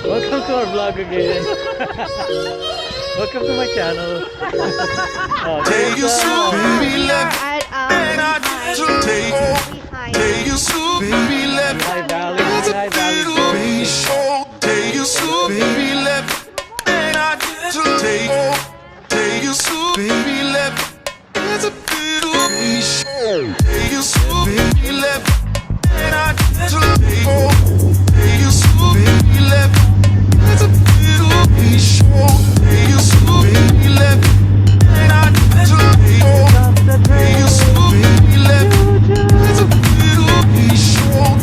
Welcome to our vlog again. Welcome to my channel. Take you so baby We are left at and I just take you so baby left. Lehigh Valley, It's a Lehigh Valley. little bit short. Take you so baby left and I just take you so baby left. It's a little bit short. Take you so baby left and I just take you so baby left. It's a little bit short. Take you so baby left and I just take you so baby left. It's a little bit short.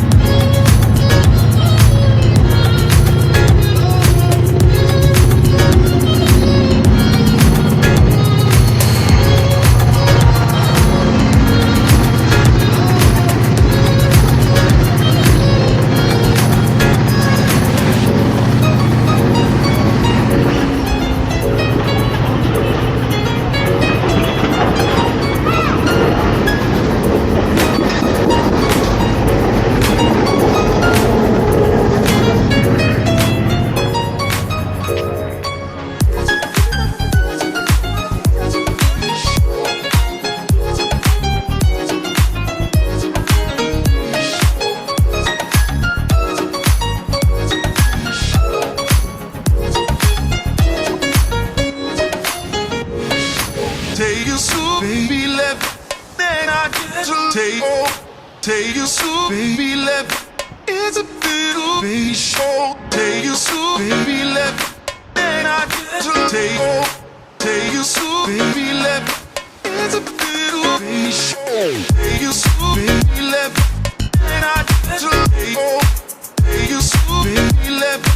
Take you so baby left, then I just take you so baby left. It's a little bit short. Take you so baby left, then I just take you so baby left. It's a little bit short. Take you so baby left, then I just take you so baby left.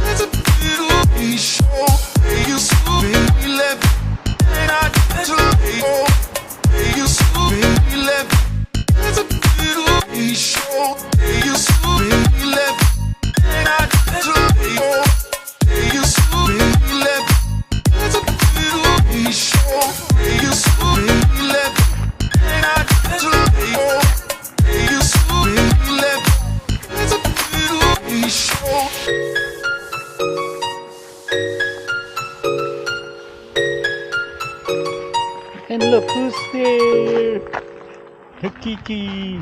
It's a little bit short. Take you so baby left. And I just take you so baby left. It's a little bit short. Take you so baby left. And I just take you so baby left. It's a little bit short. Take you so baby left. And I just take you so baby left. It's a little bit short. And look who's there. Kiki.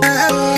Oh